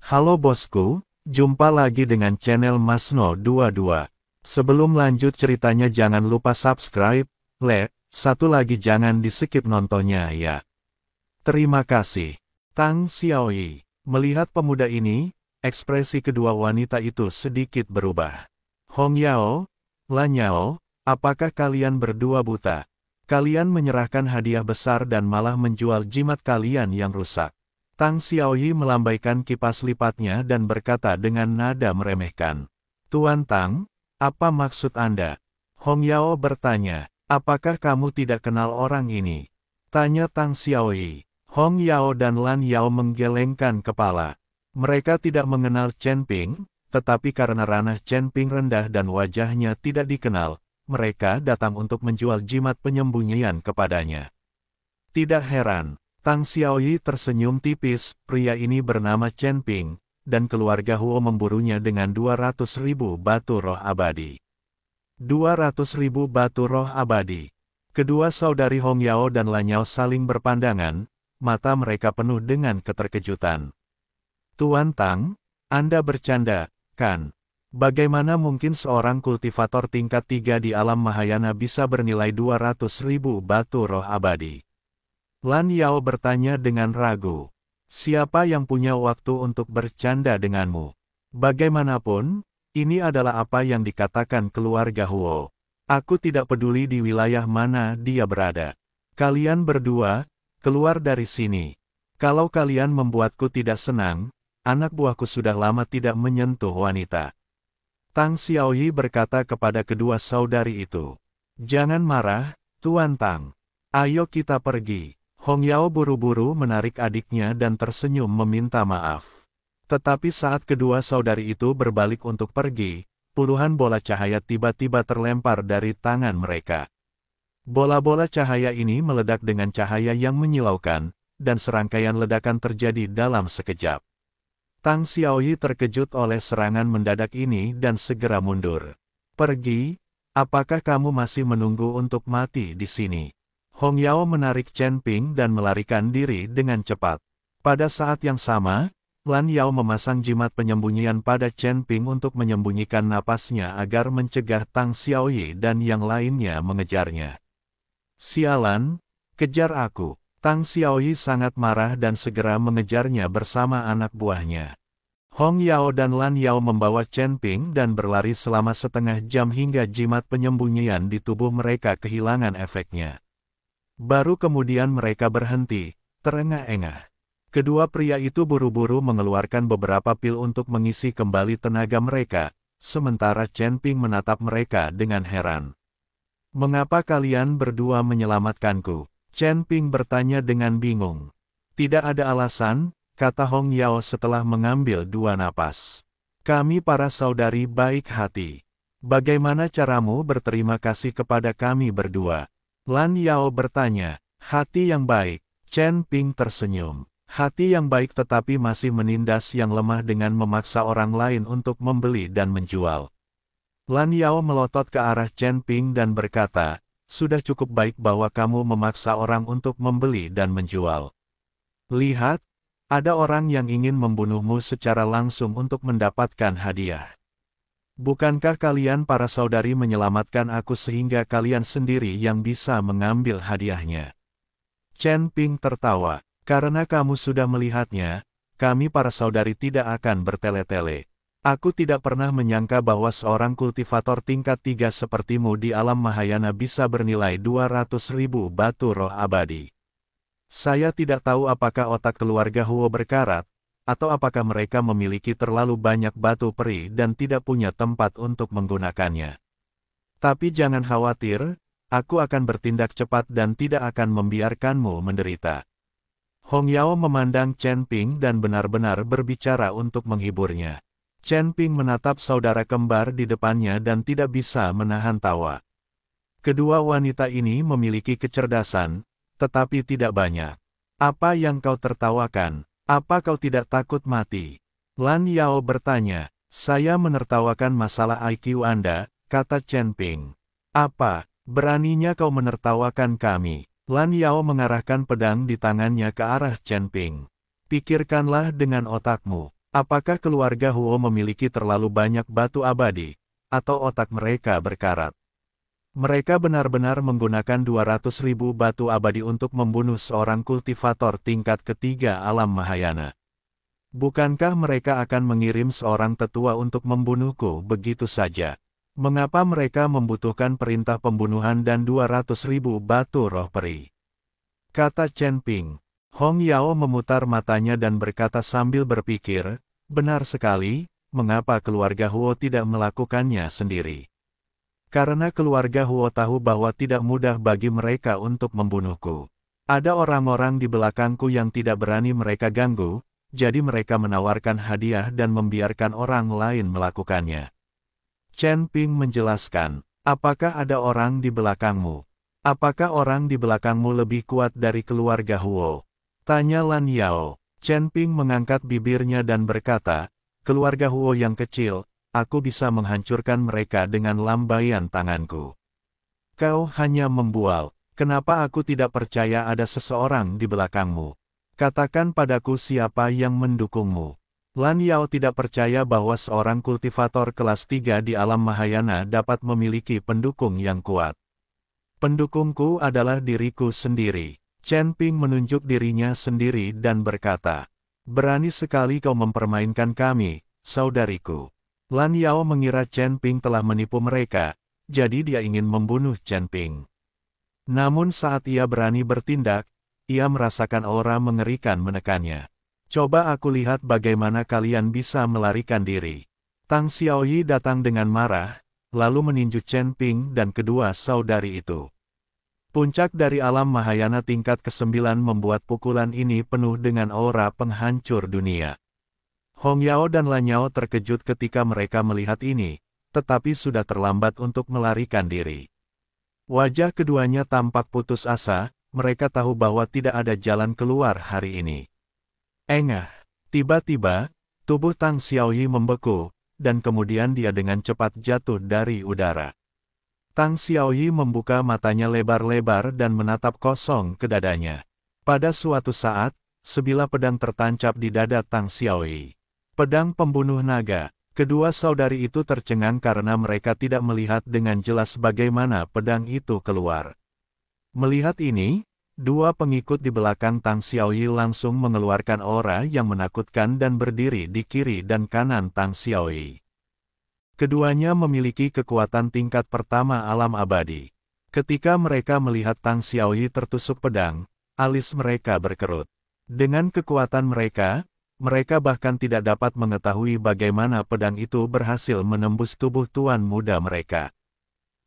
Halo bosku, jumpa lagi dengan channel Masno22. Sebelum lanjut ceritanya jangan lupa subscribe, like, satu lagi jangan di skip nontonnya ya. Terima kasih. Tang Xiaoyi. Melihat pemuda ini, ekspresi kedua wanita itu sedikit berubah. Hong Yao, Lan Yao, apakah kalian berdua buta? Kalian menyerahkan hadiah besar dan malah menjual jimat kalian yang rusak. Tang Xiaoyi melambaikan kipas lipatnya dan berkata dengan nada meremehkan. Tuan Tang, apa maksud Anda? Hong Yao bertanya, apakah kamu tidak kenal orang ini? Tanya Tang Xiaoyi. Hong Yao dan Lan Yao menggelengkan kepala. Mereka tidak mengenal Chen Ping, tetapi karena ranah Chen Ping rendah dan wajahnya tidak dikenal, mereka datang untuk menjual jimat penyembunyian kepadanya. Tidak heran, Tang Xiaoyi tersenyum tipis, pria ini bernama Chen Ping, dan keluarga Huo memburunya dengan 200.000 batu roh abadi. 200.000 batu roh abadi. Kedua saudari Hong Yao dan Lan Yao saling berpandangan, mata mereka penuh dengan keterkejutan. Tuan Tang, Anda bercanda, kan? Bagaimana mungkin seorang kultivator tingkat 3 di alam Mahayana bisa bernilai 200.000 batu roh abadi? Lan Yao bertanya dengan ragu. Siapa yang punya waktu untuk bercanda denganmu? Bagaimanapun, ini adalah apa yang dikatakan keluarga Huo. Aku tidak peduli di wilayah mana dia berada. Kalian berdua, keluar dari sini. Kalau kalian membuatku tidak senang, anak buahku sudah lama tidak menyentuh wanita. Tang Xiaoyi berkata kepada kedua saudari itu. Jangan marah, Tuan Tang. Ayo kita pergi. Hong Yao buru-buru menarik adiknya dan tersenyum meminta maaf. Tetapi saat kedua saudari itu berbalik untuk pergi, puluhan bola cahaya tiba-tiba terlempar dari tangan mereka. Bola-bola cahaya ini meledak dengan cahaya yang menyilaukan, dan serangkaian ledakan terjadi dalam sekejap. Tang Xiaoyi terkejut oleh serangan mendadak ini dan segera mundur. Pergi, apakah kamu masih menunggu untuk mati di sini? Hong Yao menarik Chen Ping dan melarikan diri dengan cepat. Pada saat yang sama, Lan Yao memasang jimat penyembunyian pada Chen Ping untuk menyembunyikan napasnya agar mencegah Tang Xiaoyi dan yang lainnya mengejarnya. Sialan, kejar aku. Tang Xiaoyi sangat marah dan segera mengejarnya bersama anak buahnya. Hong Yao dan Lan Yao membawa Chen Ping dan berlari selama setengah jam hingga jimat penyembunyian di tubuh mereka kehilangan efeknya. Baru kemudian mereka berhenti, terengah-engah. Kedua pria itu buru-buru mengeluarkan beberapa pil untuk mengisi kembali tenaga mereka, sementara Chen Ping menatap mereka dengan heran. Mengapa kalian berdua menyelamatkanku? Chen Ping bertanya dengan bingung. Tidak ada alasan, kata Hong Yao setelah mengambil 2 napas. Kami para saudari baik hati. Bagaimana caramu berterima kasih kepada kami berdua? Lan Yao bertanya. Hati yang baik. Chen Ping tersenyum. Hati yang baik tetapi masih menindas yang lemah dengan memaksa orang lain untuk membeli dan menjual. Lan Yao melotot ke arah Chen Ping dan berkata, sudah cukup baik bahwa kamu memaksa orang untuk membeli dan menjual. Lihat, ada orang yang ingin membunuhmu secara langsung untuk mendapatkan hadiah. Bukankah kalian para saudari menyelamatkan aku sehingga kalian sendiri yang bisa mengambil hadiahnya? Chen Ping tertawa, karena kamu sudah melihatnya, kami para saudari tidak akan bertele-tele. Aku tidak pernah menyangka bahwa seorang kultivator tingkat 3 sepertimu di alam Mahayana bisa bernilai 200.000 batu roh abadi. Saya tidak tahu apakah otak keluarga Huo berkarat, atau apakah mereka memiliki terlalu banyak batu peri dan tidak punya tempat untuk menggunakannya. Tapi jangan khawatir, aku akan bertindak cepat dan tidak akan membiarkanmu menderita. Hong Yao memandang Chen Ping dan benar-benar berbicara untuk menghiburnya. Chen Ping menatap saudara kembar di depannya dan tidak bisa menahan tawa. Kedua wanita ini memiliki kecerdasan, tetapi tidak banyak. Apa yang kau tertawakan? Apa kau tidak takut mati? Lan Yao bertanya. Saya menertawakan masalah IQ Anda, kata Chen Ping. Apa, beraninya kau menertawakan kami? Lan Yao mengarahkan pedang di tangannya ke arah Chen Ping. Pikirkanlah dengan otakmu. Apakah keluarga Huo memiliki terlalu banyak batu abadi, atau otak mereka berkarat? Mereka benar-benar menggunakan 200.000 batu abadi untuk membunuh seorang kultivator tingkat ketiga alam Mahayana. Bukankah mereka akan mengirim seorang tetua untuk membunuhku begitu saja? Mengapa mereka membutuhkan perintah pembunuhan dan 200.000 batu roh peri? Kata Chen Ping. Hong Yao memutar matanya dan berkata sambil berpikir, benar sekali, mengapa keluarga Huo tidak melakukannya sendiri? Karena keluarga Huo tahu bahwa tidak mudah bagi mereka untuk membunuhku. Ada orang-orang di belakangku yang tidak berani mereka ganggu, jadi mereka menawarkan hadiah dan membiarkan orang lain melakukannya. Chen Ping menjelaskan, apakah ada orang di belakangmu? Apakah orang di belakangmu lebih kuat dari keluarga Huo? Tanya Lan Yao. Chen Ping mengangkat bibirnya dan berkata, keluarga Huo yang kecil, aku bisa menghancurkan mereka dengan lambaian tanganku. Kau hanya membual, kenapa aku tidak percaya ada seseorang di belakangmu? Katakan padaku siapa yang mendukungmu. Lan Yao tidak percaya bahwa seorang kultivator kelas 3 di alam Mahayana dapat memiliki pendukung yang kuat. Pendukungku adalah diriku sendiri. Chen Ping menunjuk dirinya sendiri dan berkata, berani sekali kau mempermainkan kami, saudariku. Lan Yao mengira Chen Ping telah menipu mereka, jadi dia ingin membunuh Chen Ping. Namun saat ia berani bertindak, ia merasakan aura mengerikan menekannya. Coba aku lihat bagaimana kalian bisa melarikan diri. Tang Xiaoyi datang dengan marah, lalu meninju Chen Ping dan kedua saudari itu. Puncak dari alam Mahayana tingkat ke-9 membuat pukulan ini penuh dengan aura penghancur dunia. Hong Yao dan Lan Yao terkejut ketika mereka melihat ini, tetapi sudah terlambat untuk melarikan diri. Wajah keduanya tampak putus asa, mereka tahu bahwa tidak ada jalan keluar hari ini. Engah, tiba-tiba, tubuh Tang Xiaoyi membeku, dan kemudian dia dengan cepat jatuh dari udara. Tang Xiaoyi membuka matanya lebar-lebar dan menatap kosong ke dadanya. Pada suatu saat, sebilah pedang tertancap di dada Tang Xiaoyi. Pedang pembunuh naga. Kedua saudari itu tercengang karena mereka tidak melihat dengan jelas bagaimana pedang itu keluar. Melihat ini, dua pengikut di belakang Tang Xiaoyi langsung mengeluarkan aura yang menakutkan dan berdiri di kiri dan kanan Tang Xiaoyi. Keduanya memiliki kekuatan tingkat pertama alam abadi. Ketika mereka melihat Tang Xiaoyi tertusuk pedang, alis mereka berkerut. Dengan kekuatan mereka, mereka bahkan tidak dapat mengetahui bagaimana pedang itu berhasil menembus tubuh tuan muda mereka.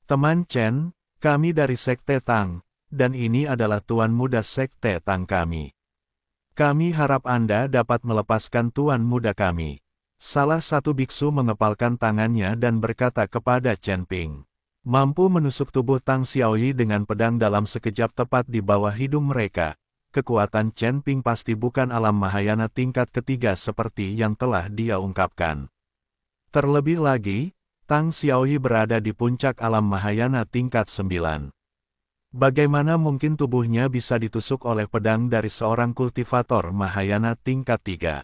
Teman Chen, kami dari Sekte Tang, dan ini adalah tuan muda Sekte Tang kami. Kami harap Anda dapat melepaskan tuan muda kami. Salah satu biksu mengepalkan tangannya dan berkata kepada Chen Ping. Mampu menusuk tubuh Tang Xiaoyi dengan pedang dalam sekejap tepat di bawah hidung mereka. Kekuatan Chen Ping pasti bukan alam Mahayana tingkat ketiga seperti yang telah dia ungkapkan. Terlebih lagi, Tang Xiaoyi berada di puncak alam Mahayana tingkat 9. Bagaimana mungkin tubuhnya bisa ditusuk oleh pedang dari seorang kultivator Mahayana tingkat 3?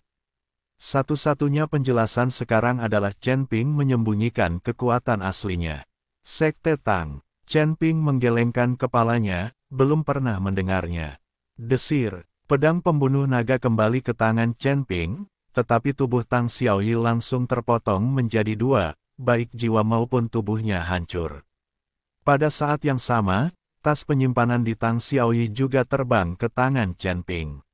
Satu-satunya penjelasan sekarang adalah Chen Ping menyembunyikan kekuatan aslinya. Sekte Tang. Chen Ping menggelengkan kepalanya, belum pernah mendengarnya. Desir, pedang pembunuh naga kembali ke tangan Chen Ping, tetapi tubuh Tang Xiaoyi langsung terpotong menjadi dua, baik jiwa maupun tubuhnya hancur. Pada saat yang sama, tas penyimpanan di Tang Xiaoyi juga terbang ke tangan Chen Ping.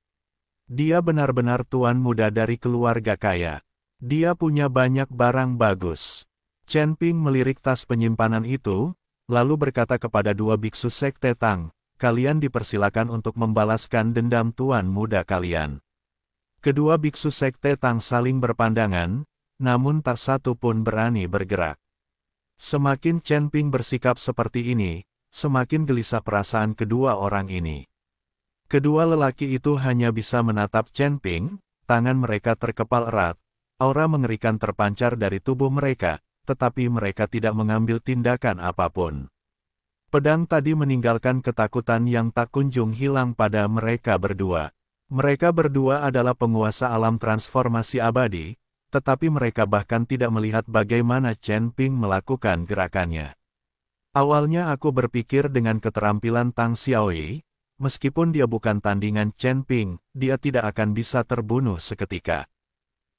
Dia benar-benar tuan muda dari keluarga kaya. Dia punya banyak barang bagus. Chen Ping melirik tas penyimpanan itu, lalu berkata kepada dua biksu Sekte Tang, kalian dipersilakan untuk membalaskan dendam tuan muda kalian. Kedua biksu Sekte Tang saling berpandangan, namun tak satu pun berani bergerak. Semakin Chen Ping bersikap seperti ini, semakin gelisah perasaan kedua orang ini. Kedua lelaki itu hanya bisa menatap Chen Ping, tangan mereka terkepal erat, aura mengerikan terpancar dari tubuh mereka, tetapi mereka tidak mengambil tindakan apapun. Pedang tadi meninggalkan ketakutan yang tak kunjung hilang pada mereka berdua. Mereka berdua adalah penguasa alam transformasi abadi, tetapi mereka bahkan tidak melihat bagaimana Chen Ping melakukan gerakannya. Awalnya aku berpikir dengan keterampilan Tang Xiaoyi, meskipun dia bukan tandingan Chen Ping, dia tidak akan bisa terbunuh seketika.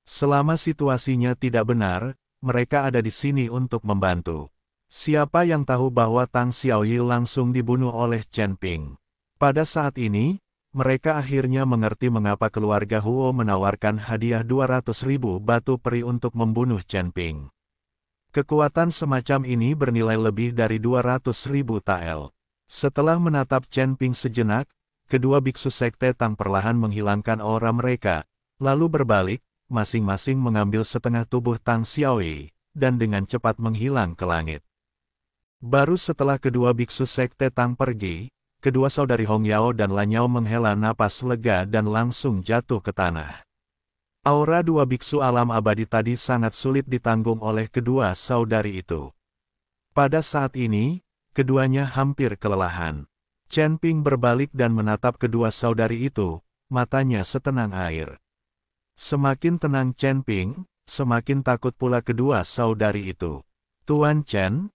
Selama situasinya tidak benar, mereka ada di sini untuk membantu. Siapa yang tahu bahwa Tang Xiaoyi langsung dibunuh oleh Chen Ping? Pada saat ini, mereka akhirnya mengerti mengapa keluarga Huo menawarkan hadiah 200.000 batu peri untuk membunuh Chen Ping. Kekuatan semacam ini bernilai lebih dari 200.000 tael. Setelah menatap Chen Ping sejenak, kedua biksu sekte Tang perlahan menghilangkan aura mereka, lalu berbalik, masing-masing mengambil setengah tubuh Tang Xiaoyi, dan dengan cepat menghilang ke langit. Baru setelah kedua biksu sekte Tang pergi, kedua saudari Hong Yao dan Lan Yao menghela napas lega dan langsung jatuh ke tanah. Aura dua biksu alam abadi tadi sangat sulit ditanggung oleh kedua saudari itu. Pada saat ini, keduanya hampir kelelahan. Chen Ping berbalik dan menatap kedua saudari itu, matanya setenang air. Semakin tenang Chen Ping, semakin takut pula kedua saudari itu. Tuan Chen,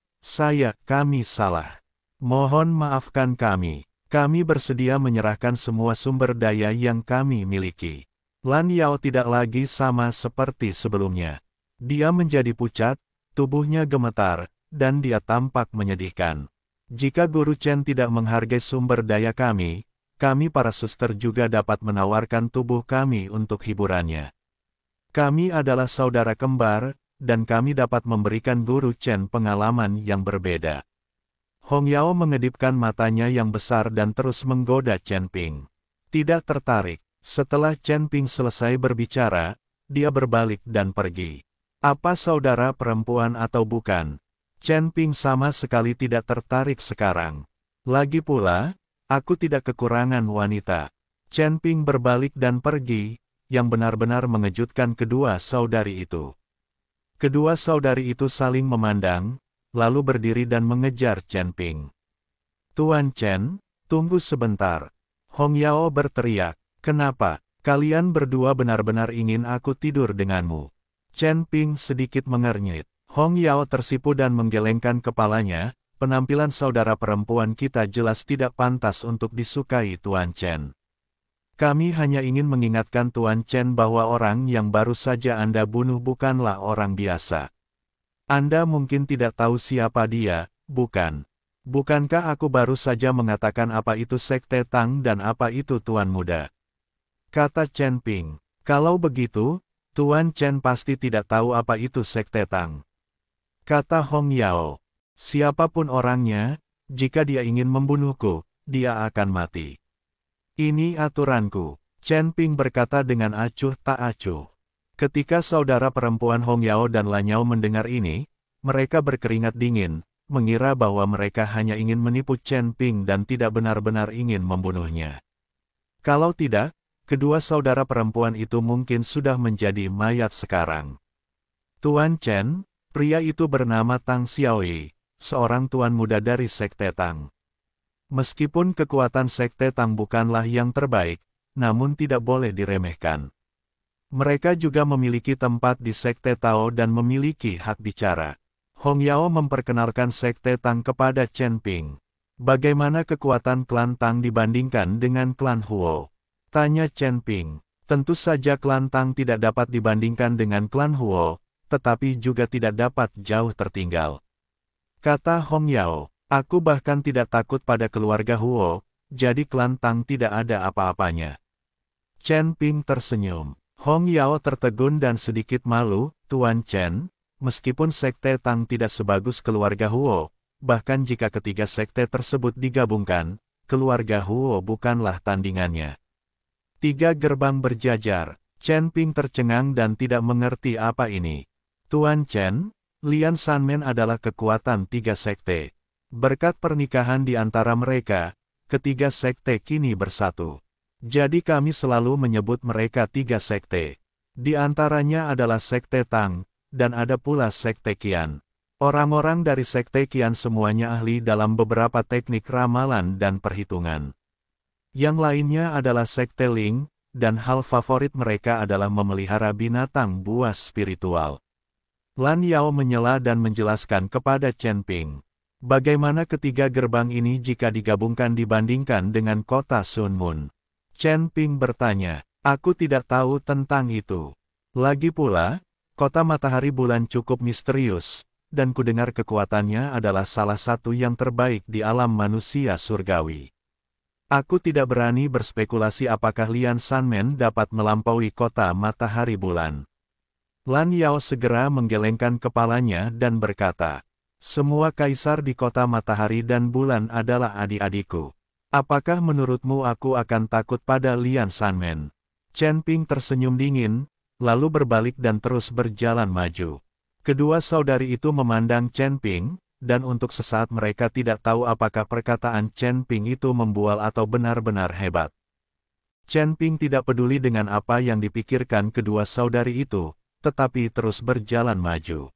kami salah. Mohon maafkan kami. Kami bersedia menyerahkan semua sumber daya yang kami miliki. Lan Yao tidak lagi sama seperti sebelumnya. Dia menjadi pucat, tubuhnya gemetar, dan dia tampak menyedihkan. Jika Guru Chen tidak menghargai sumber daya kami para suster juga dapat menawarkan tubuh kami untuk hiburannya. Kami adalah saudara kembar, dan kami dapat memberikan Guru Chen pengalaman yang berbeda. Hong Yao mengedipkan matanya yang besar dan terus menggoda Chen Ping. Tidak tertarik. Setelah Chen Ping selesai berbicara, dia berbalik dan pergi. Apa saudara perempuan atau bukan? Chen Ping sama sekali tidak tertarik sekarang. Lagi pula, aku tidak kekurangan wanita. Chen Ping berbalik dan pergi, yang benar-benar mengejutkan kedua saudari itu. Kedua saudari itu saling memandang, lalu berdiri dan mengejar Chen Ping. Tuan Chen, tunggu sebentar. Hong Yao berteriak. Kenapa? Kalian berdua benar-benar ingin aku tidur denganmu. Chen Ping sedikit mengernyit. Hong Yao tersipu dan menggelengkan kepalanya, penampilan saudara perempuan kita jelas tidak pantas untuk disukai Tuan Chen. Kami hanya ingin mengingatkan Tuan Chen bahwa orang yang baru saja Anda bunuh bukanlah orang biasa. Anda mungkin tidak tahu siapa dia, bukan? Bukankah aku baru saja mengatakan apa itu Sekte Tang dan apa itu Tuan Muda? Kata Chen Ping. Kalau begitu, Tuan Chen pasti tidak tahu apa itu Sekte Tang. Kata Hong Yao. Siapapun orangnya, jika dia ingin membunuhku, dia akan mati. Ini aturanku. Chen Ping berkata dengan acuh tak acuh. Ketika saudara perempuan Hong Yao dan Lan Yao mendengar ini, mereka berkeringat dingin, mengira bahwa mereka hanya ingin menipu Chen Ping dan tidak benar-benar ingin membunuhnya. Kalau tidak, kedua saudara perempuan itu mungkin sudah menjadi mayat sekarang. Tuan Chen, pria itu bernama Tang Xiaoyi, seorang tuan muda dari Sekte Tang. Meskipun kekuatan Sekte Tang bukanlah yang terbaik, namun tidak boleh diremehkan. Mereka juga memiliki tempat di Sekte Tao dan memiliki hak bicara. Hong Yao memperkenalkan Sekte Tang kepada Chen Ping. Bagaimana kekuatan klan Tang dibandingkan dengan klan Huo? Tanya Chen Ping. Tentu saja klan Tang tidak dapat dibandingkan dengan klan Huo, tetapi juga tidak dapat jauh tertinggal. Kata Hong Yao, aku bahkan tidak takut pada keluarga Huo, jadi klan Tang tidak ada apa-apanya. Chen Ping tersenyum. Hong Yao tertegun dan sedikit malu, Tuan Chen, meskipun Sekte Tang tidak sebagus keluarga Huo, bahkan jika ketiga sekte tersebut digabungkan, keluarga Huo bukanlah tandingannya. 3 gerbang berjajar. Chen Ping tercengang dan tidak mengerti apa ini. Tuan Chen, Lian Sanmen adalah kekuatan 3 sekte. Berkat pernikahan di antara mereka, ketiga sekte kini bersatu. Jadi kami selalu menyebut mereka 3 sekte. Di antaranya adalah Sekte Tang, dan ada pula Sekte Qian. Orang-orang dari Sekte Qian semuanya ahli dalam beberapa teknik ramalan dan perhitungan. Yang lainnya adalah Sekte Ling, dan hal favorit mereka adalah memelihara binatang buas spiritual. Lan Yao menyela dan menjelaskan kepada Chen Ping. Bagaimana ketiga gerbang ini jika digabungkan dibandingkan dengan kota Sun Moon? Chen Ping bertanya, aku tidak tahu tentang itu. Lagi pula, kota matahari bulan cukup misterius, dan kudengar kekuatannya adalah salah satu yang terbaik di alam manusia surgawi. Aku tidak berani berspekulasi apakah Lian Sanmen dapat melampaui kota matahari bulan. Lan Yao segera menggelengkan kepalanya dan berkata, semua kaisar di kota matahari dan bulan adalah adik-adikku. Apakah menurutmu aku akan takut pada Lian Sanmen? Chen Ping tersenyum dingin, lalu berbalik dan terus berjalan maju. Kedua saudari itu memandang Chen Ping, dan untuk sesaat mereka tidak tahu apakah perkataan Chen Ping itu membual atau benar-benar hebat. Chen Ping tidak peduli dengan apa yang dipikirkan kedua saudari itu, tetapi terus berjalan maju.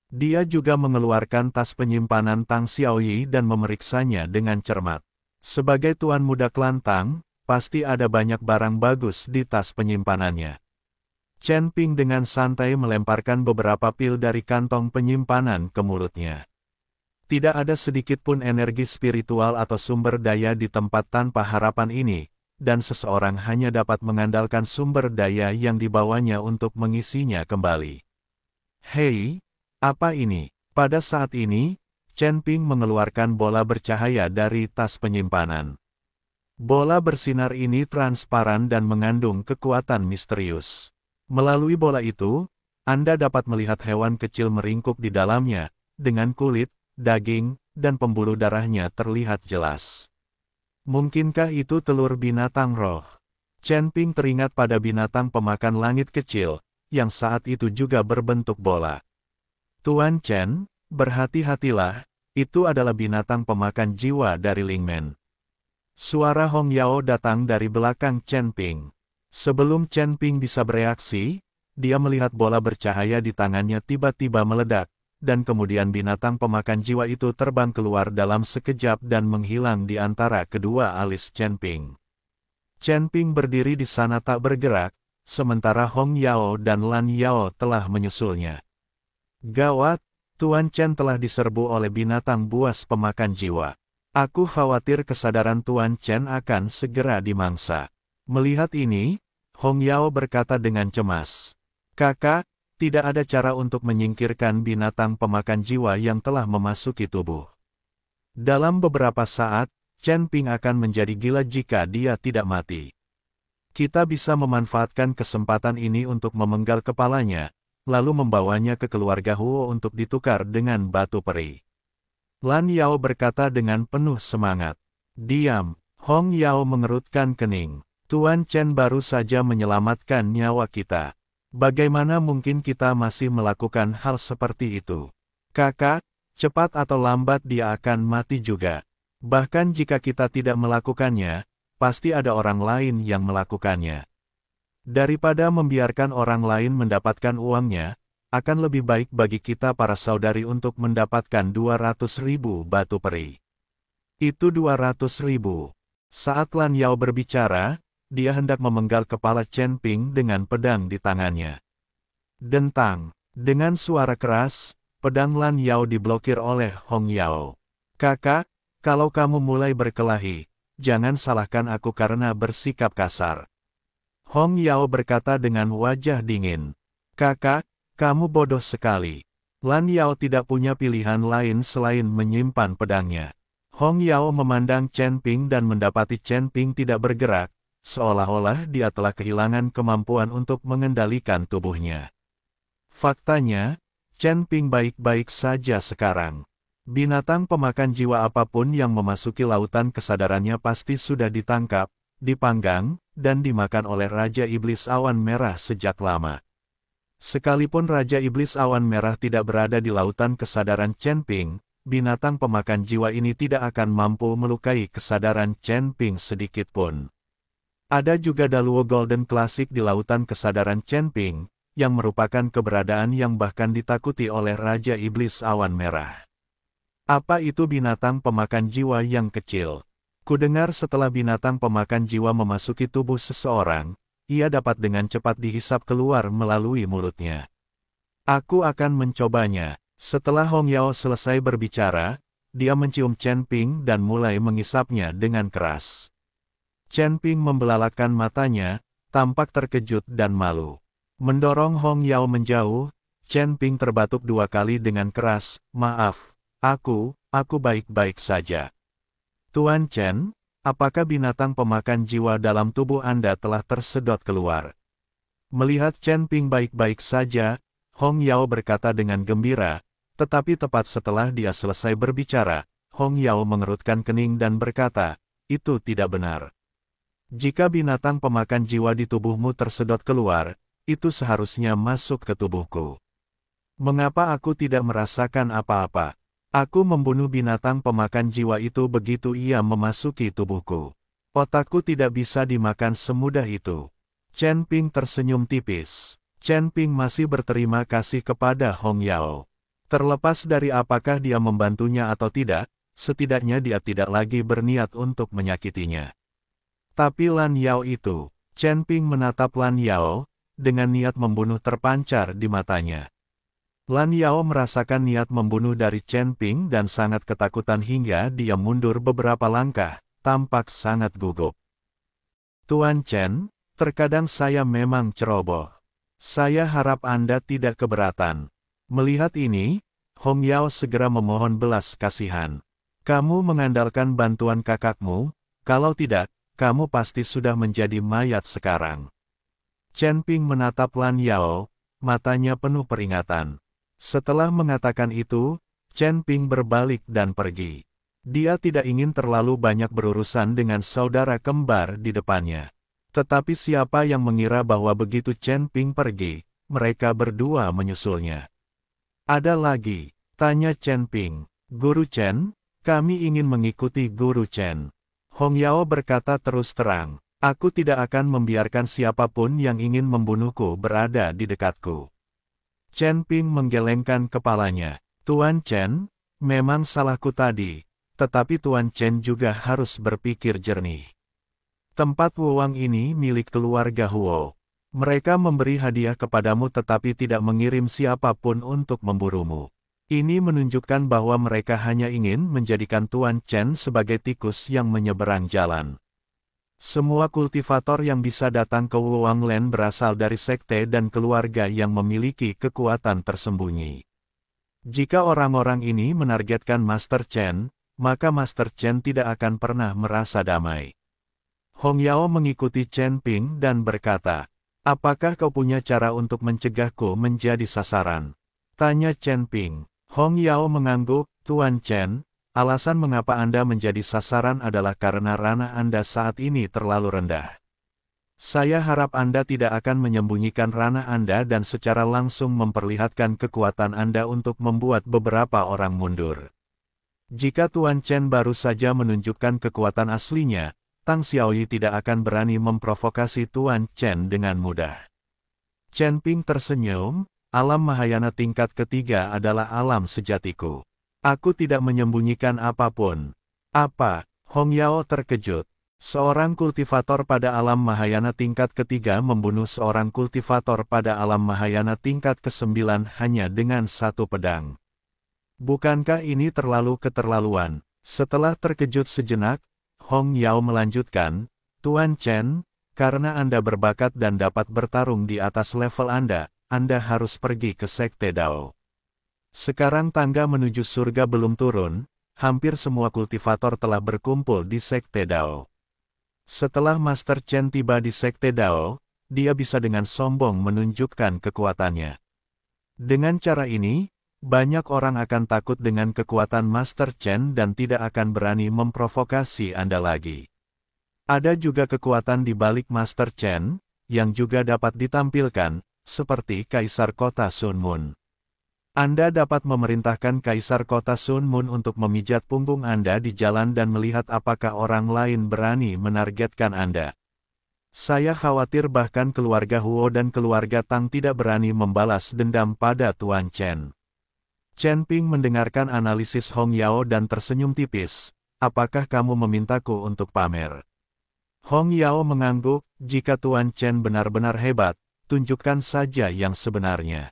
Dia juga mengeluarkan tas penyimpanan Tang Xiaoyi dan memeriksanya dengan cermat. Sebagai tuan muda kelantang, pasti ada banyak barang bagus di tas penyimpanannya. Chen Ping dengan santai melemparkan beberapa pil dari kantong penyimpanan ke mulutnya. Tidak ada sedikit pun energi spiritual atau sumber daya di tempat tanpa harapan ini, dan seseorang hanya dapat mengandalkan sumber daya yang dibawanya untuk mengisinya kembali. Hei, apa ini? Pada saat ini, Chen Ping mengeluarkan bola bercahaya dari tas penyimpanan. Bola bersinar ini transparan dan mengandung kekuatan misterius. Melalui bola itu, Anda dapat melihat hewan kecil meringkuk di dalamnya, dengan kulit, daging, dan pembuluh darahnya terlihat jelas. Mungkinkah itu telur binatang roh? Chen Ping teringat pada binatang pemakan langit kecil, yang saat itu juga berbentuk bola. Tuan Chen, berhati-hatilah, itu adalah binatang pemakan jiwa dari Lingmen. Suara Hong Yao datang dari belakang Chen Ping. Sebelum Chen Ping bisa bereaksi, dia melihat bola bercahaya di tangannya tiba-tiba meledak, dan kemudian binatang pemakan jiwa itu terbang keluar dalam sekejap dan menghilang di antara kedua alis Chen Ping. Chen Ping berdiri di sana tak bergerak, sementara Hong Yao dan Lan Yao telah menyusulnya. Gawat, Tuan Chen telah diserbu oleh binatang buas pemakan jiwa. Aku khawatir kesadaran Tuan Chen akan segera dimangsa. Melihat ini, Hong Yao berkata dengan cemas. Kakak, tidak ada cara untuk menyingkirkan binatang pemakan jiwa yang telah memasuki tubuh. Dalam beberapa saat, Chen Ping akan menjadi gila jika dia tidak mati. Kita bisa memanfaatkan kesempatan ini untuk memenggal kepalanya, lalu membawanya ke keluarga Huo untuk ditukar dengan batu peri. Lan Yao berkata dengan penuh semangat. Diam, Hong Yao mengerutkan kening. Tuan Chen baru saja menyelamatkan nyawa kita. Bagaimana mungkin kita masih melakukan hal seperti itu? Kakak, cepat atau lambat dia akan mati juga. Bahkan jika kita tidak melakukannya, pasti ada orang lain yang melakukannya. Daripada membiarkan orang lain mendapatkan uangnya, akan lebih baik bagi kita para saudari untuk mendapatkan 200.000 batu peri. Itu 200.000. Saat Lan Yao berbicara, dia hendak memenggal kepala Chen Ping dengan pedang di tangannya. Dentang. Dengan suara keras, pedang Lan Yao diblokir oleh Hong Yao. Kakak, kalau kamu mulai berkelahi, jangan salahkan aku karena bersikap kasar. Hong Yao berkata dengan wajah dingin. Kakak, kamu bodoh sekali. Lan Yao tidak punya pilihan lain selain menyimpan pedangnya. Hong Yao memandang Chen Ping dan mendapati Chen Ping tidak bergerak, seolah-olah dia telah kehilangan kemampuan untuk mengendalikan tubuhnya. Faktanya, Chen Ping baik-baik saja sekarang. Binatang pemakan jiwa apapun yang memasuki lautan kesadarannya pasti sudah ditangkap, dipanggang, dan dimakan oleh Raja Iblis Awan Merah sejak lama. Sekalipun Raja Iblis Awan Merah tidak berada di lautan kesadaran Chen Ping, binatang pemakan jiwa ini tidak akan mampu melukai kesadaran Chen Ping sedikit pun. Ada juga Daluo Golden Classic di lautan kesadaran Chen Ping, yang merupakan keberadaan yang bahkan ditakuti oleh Raja Iblis Awan Merah. Apa itu binatang pemakan jiwa yang kecil? Kudengar setelah binatang pemakan jiwa memasuki tubuh seseorang, ia dapat dengan cepat dihisap keluar melalui mulutnya. Aku akan mencobanya. Setelah Hong Yao selesai berbicara, dia mencium Chen Ping dan mulai mengisapnya dengan keras. Chen Ping membelalakan matanya, tampak terkejut dan malu. Mendorong Hong Yao menjauh, Chen Ping terbatuk 2 kali dengan keras, "Maaf, aku baik-baik saja." Tuan Chen, apakah binatang pemakan jiwa dalam tubuh Anda telah tersedot keluar? Melihat Chen Ping baik-baik saja, Hong Yao berkata dengan gembira, tetapi tepat setelah dia selesai berbicara, Hong Yao mengerutkan kening dan berkata, "Itu tidak benar. Jika binatang pemakan jiwa di tubuhmu tersedot keluar, itu seharusnya masuk ke tubuhku. Mengapa aku tidak merasakan apa-apa? Aku membunuh binatang pemakan jiwa itu begitu ia memasuki tubuhku. Otakku tidak bisa dimakan semudah itu." Chen Ping tersenyum tipis. Chen Ping masih berterima kasih kepada Hong Yao. Terlepas dari apakah dia membantunya atau tidak, setidaknya dia tidak lagi berniat untuk menyakitinya. Tapi Lan Yao itu, Chen Ping menatap Lan Yao, dengan niat membunuh terpancar di matanya. Lan Yao merasakan niat membunuh dari Chen Ping dan sangat ketakutan hingga dia mundur beberapa langkah, tampak sangat gugup. "Tuan Chen, terkadang saya memang ceroboh. Saya harap Anda tidak keberatan." Melihat ini, Hong Yao segera memohon belas kasihan. "Kamu mengandalkan bantuan kakakmu, kalau tidak, kamu pasti sudah menjadi mayat sekarang." Chen Ping menatap Lan Yao, matanya penuh peringatan. Setelah mengatakan itu, Chen Ping berbalik dan pergi. Dia tidak ingin terlalu banyak berurusan dengan saudara kembar di depannya. Tetapi siapa yang mengira bahwa begitu Chen Ping pergi, mereka berdua menyusulnya. "Ada lagi?" tanya Chen Ping. "Guru Chen, kami ingin mengikuti Guru Chen." Hong Yao berkata terus terang, "Aku tidak akan membiarkan siapapun yang ingin membunuhku berada di dekatku." Chen Ping menggelengkan kepalanya. "Tuan Chen, memang salahku tadi, tetapi Tuan Chen juga harus berpikir jernih. Tempat Wuwang ini milik keluarga Huo. Mereka memberi hadiah kepadamu tetapi tidak mengirim siapapun untuk memburumu. Ini menunjukkan bahwa mereka hanya ingin menjadikan Tuan Chen sebagai tikus yang menyeberang jalan. Semua kultivator yang bisa datang ke Wuwang Land berasal dari sekte dan keluarga yang memiliki kekuatan tersembunyi. Jika orang-orang ini menargetkan Master Chen, maka Master Chen tidak akan pernah merasa damai." Hong Yao mengikuti Chen Ping dan berkata, "Apakah kau punya cara untuk mencegahku menjadi sasaran?" tanya Chen Ping. Hong Yao mengangguk, "Tuan Chen, alasan mengapa Anda menjadi sasaran adalah karena ranah Anda saat ini terlalu rendah. Saya harap Anda tidak akan menyembunyikan ranah Anda dan secara langsung memperlihatkan kekuatan Anda untuk membuat beberapa orang mundur. Jika Tuan Chen baru saja menunjukkan kekuatan aslinya, Tang Xiaoyi tidak akan berani memprovokasi Tuan Chen dengan mudah." Chen Ping tersenyum, "Alam Mahayana tingkat ketiga adalah alam sejatiku. Aku tidak menyembunyikan apapun." "Apa?" Hong Yao terkejut. Seorang kultivator pada alam Mahayana tingkat ketiga membunuh seorang kultivator pada alam Mahayana tingkat ke-9 hanya dengan satu pedang. Bukankah ini terlalu keterlaluan? Setelah terkejut sejenak, Hong Yao melanjutkan, "Tuan Chen, karena Anda berbakat dan dapat bertarung di atas level Anda harus pergi ke Sekte Dao. Sekarang tangga menuju surga belum turun, hampir semua kultivator telah berkumpul di Sekte Dao. Setelah Master Chen tiba di Sekte Dao, dia bisa dengan sombong menunjukkan kekuatannya. Dengan cara ini, banyak orang akan takut dengan kekuatan Master Chen dan tidak akan berani memprovokasi Anda lagi. Ada juga kekuatan di balik Master Chen, yang juga dapat ditampilkan, seperti Kaisar Kota Sun Moon. Anda dapat memerintahkan Kaisar Kota Sun Moon untuk memijat punggung Anda di jalan dan melihat apakah orang lain berani menargetkan Anda. Saya khawatir bahkan keluarga Huo dan keluarga Tang tidak berani membalas dendam pada Tuan Chen." Chen Ping mendengarkan analisis Hong Yao dan tersenyum tipis. apakah kamu memintaku untuk pamer? Hong Yao mengangguk, jika Tuan Chen benar-benar hebat, tunjukkan saja yang sebenarnya.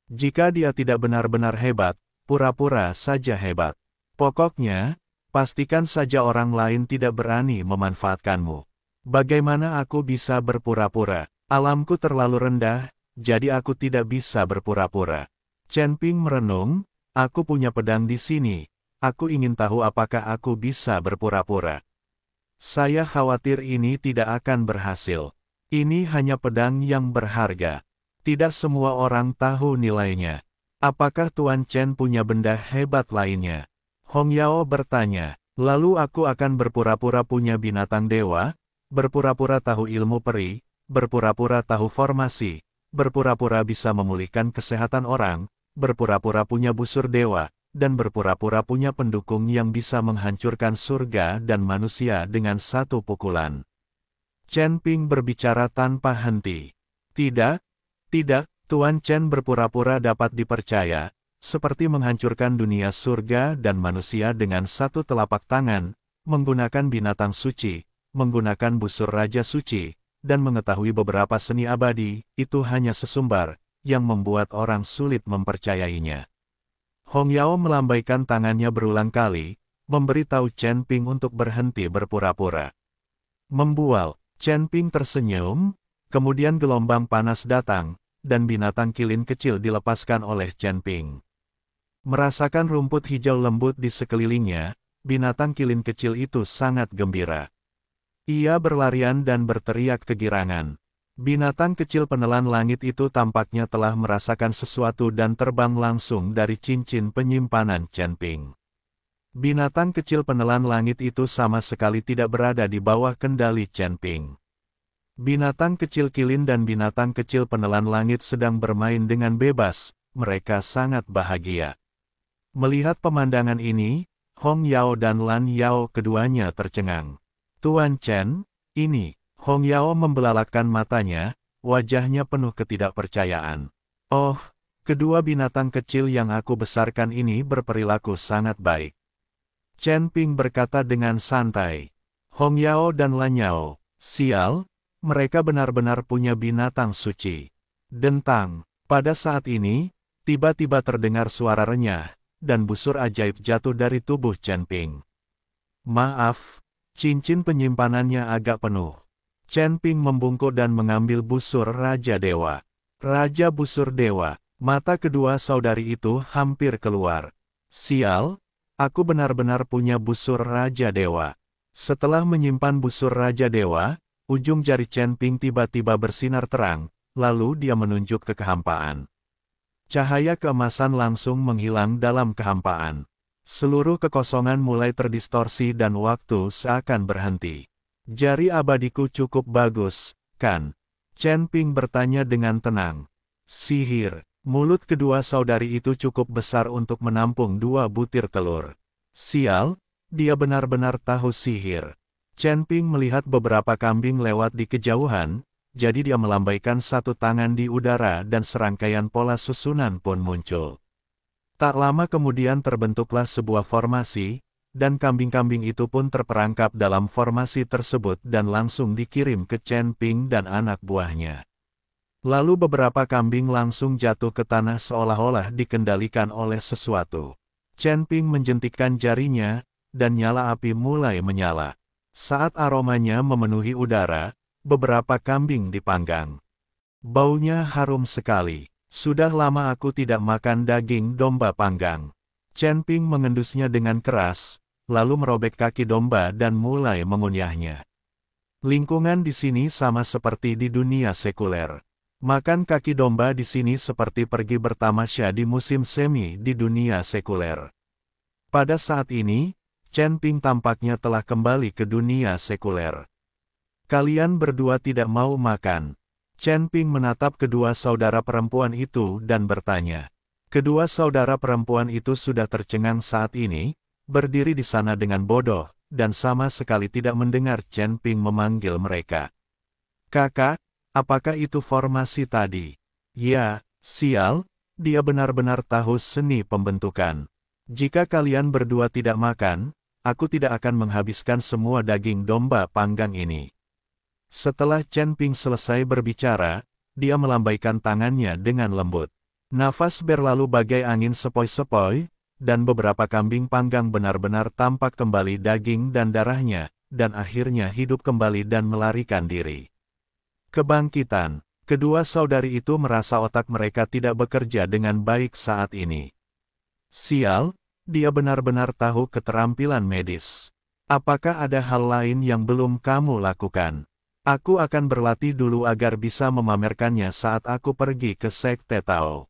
Jika dia tidak benar-benar hebat, pura-pura saja hebat. Pokoknya, pastikan saja orang lain tidak berani memanfaatkanmu. Bagaimana aku bisa berpura-pura? Alamku terlalu rendah, jadi aku tidak bisa berpura-pura. Chen Ping merenung, aku punya pedang di sini. Aku ingin tahu apakah aku bisa berpura-pura. Saya khawatir ini tidak akan berhasil. Ini hanya pedang yang berharga. Tidak semua orang tahu nilainya. Apakah Tuan Chen punya benda hebat lainnya? Hong Yao bertanya, lalu aku akan berpura-pura punya binatang dewa, berpura-pura tahu ilmu peri, berpura-pura tahu formasi, berpura-pura bisa memulihkan kesehatan orang, berpura-pura punya busur dewa, dan berpura-pura punya pendukung yang bisa menghancurkan surga dan manusia dengan satu pukulan. Chen Ping berbicara tanpa henti. Tidak, Tuan Chen berpura-pura dapat dipercaya, seperti menghancurkan dunia surga dan manusia dengan satu telapak tangan, menggunakan binatang suci, menggunakan busur Raja Suci, dan mengetahui beberapa seni abadi, itu hanya sesumbar, yang membuat orang sulit mempercayainya. Hong Yao melambaikan tangannya berulang kali, memberitahu Chen Ping untuk berhenti berpura-pura. Membual, Chen Ping tersenyum, kemudian gelombang panas datang, dan binatang kilin kecil dilepaskan oleh Chen Ping. Merasakan rumput hijau lembut di sekelilingnya, binatang kilin kecil itu sangat gembira. Ia berlarian dan berteriak kegirangan. Binatang kecil penelan langit itu tampaknya telah merasakan sesuatu dan terbang langsung dari cincin penyimpanan Chen Ping. Binatang kecil penelan langit itu sama sekali tidak berada di bawah kendali Chen Ping. Binatang kecil kilin dan binatang kecil penelan langit sedang bermain dengan bebas, mereka sangat bahagia. Melihat pemandangan ini, Hong Yao dan Lan Yao keduanya tercengang. Tuan Chen, ini, Hong Yao membelalakkan matanya, wajahnya penuh ketidakpercayaan. Oh, kedua binatang kecil yang aku besarkan ini berperilaku sangat baik. Chen Ping berkata dengan santai. Hong Yao dan Lan Yao, sial, mereka benar-benar punya binatang suci. Dentang, pada saat ini, tiba-tiba terdengar suara renyah, dan busur ajaib jatuh dari tubuh Chen Ping. Maaf, cincin penyimpanannya agak penuh. Chen Ping membungkuk dan mengambil busur Raja Dewa. Raja Busur Dewa, mata kedua saudari itu hampir keluar. Sial, aku benar-benar punya busur Raja Dewa. Setelah menyimpan busur Raja Dewa, ujung jari Chen Ping tiba-tiba bersinar terang, lalu dia menunjuk ke kehampaan. Cahaya keemasan langsung menghilang dalam kehampaan. Seluruh kekosongan mulai terdistorsi dan waktu seakan berhenti. Jari abadiku cukup bagus, kan? Chen Ping bertanya dengan tenang. Sihir, mulut kedua saudari itu cukup besar untuk menampung 2 butir telur. Sial, dia benar-benar tahu sihir. Chen Ping melihat beberapa kambing lewat di kejauhan, jadi dia melambaikan satu tangan di udara dan serangkaian pola susunan pun muncul. Tak lama kemudian terbentuklah sebuah formasi, dan kambing-kambing itu pun terperangkap dalam formasi tersebut dan langsung dikirim ke Chen Ping dan anak buahnya. Lalu beberapa kambing langsung jatuh ke tanah seolah-olah dikendalikan oleh sesuatu. Chen Ping menjentikkan jarinya, dan nyala api mulai menyala. Saat aromanya memenuhi udara, beberapa kambing dipanggang. Baunya harum sekali. Sudah lama aku tidak makan daging domba panggang. Chen Ping mengendusnya dengan keras, lalu merobek kaki domba dan mulai mengunyahnya. Lingkungan di sini sama seperti di dunia sekuler. Makan kaki domba di sini seperti pergi bertamasya di musim semi di dunia sekuler. Pada saat ini, Chen Ping tampaknya telah kembali ke dunia sekuler. Kalian berdua tidak mau makan. Chen Ping menatap kedua saudara perempuan itu dan bertanya. Kedua saudara perempuan itu sudah tercengang saat ini, berdiri di sana dengan bodoh, dan sama sekali tidak mendengar Chen Ping memanggil mereka. Kakak, apakah itu formasi tadi? Ya, sial, dia benar-benar tahu seni pembentukan. Jika kalian berdua tidak makan, aku tidak akan menghabiskan semua daging domba panggang ini. Setelah Chen Ping selesai berbicara, dia melambaikan tangannya dengan lembut. Nafas berlalu bagai angin sepoi-sepoi, dan beberapa kambing panggang benar-benar tampak kembali daging dan darahnya, dan akhirnya hidup kembali dan melarikan diri. Kebangkitan. Kedua saudari itu merasa otak mereka tidak bekerja dengan baik saat ini. Sial, dia benar-benar tahu keterampilan medis. Apakah ada hal lain yang belum kamu lakukan? Aku akan berlatih dulu agar bisa memamerkannya saat aku pergi ke Sekte Tao.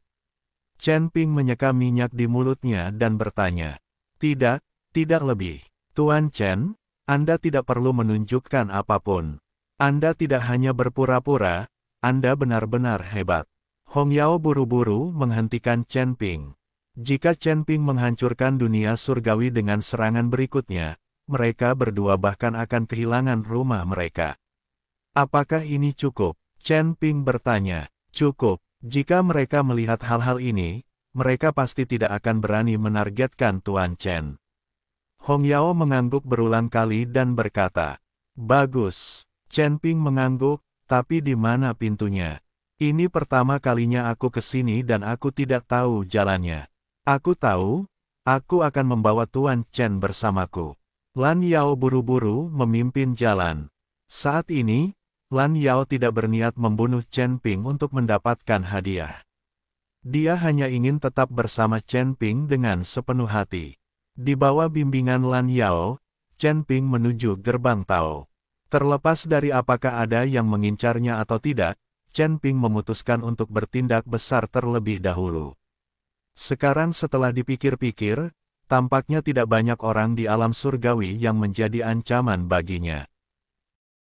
Chen Ping menyeka minyak di mulutnya dan bertanya. Tidak, tidak lebih. Tuan Chen, Anda tidak perlu menunjukkan apapun. Anda tidak hanya berpura-pura, Anda benar-benar hebat. Hong Yao buru-buru menghentikan Chen Ping. Jika Chen Ping menghancurkan dunia surgawi dengan serangan berikutnya, mereka berdua bahkan akan kehilangan rumah mereka. Apakah ini cukup? Chen Ping bertanya. Cukup. Jika mereka melihat hal-hal ini, mereka pasti tidak akan berani menargetkan Tuan Chen. Hong Yao mengangguk berulang kali dan berkata, bagus. Chen Ping mengangguk, tapi di mana pintunya? Ini pertama kalinya aku ke sini dan aku tidak tahu jalannya. Aku tahu, aku akan membawa Tuan Chen bersamaku. Lan Yao buru-buru memimpin jalan. Saat ini, Lan Yao tidak berniat membunuh Chen Ping untuk mendapatkan hadiah. Dia hanya ingin tetap bersama Chen Ping dengan sepenuh hati. Di bawah bimbingan Lan Yao, Chen Ping menuju gerbang Tao. Terlepas dari apakah ada yang mengincarnya atau tidak, Chen Ping memutuskan untuk bertindak besar terlebih dahulu. Sekarang setelah dipikir-pikir, tampaknya tidak banyak orang di alam surgawi yang menjadi ancaman baginya.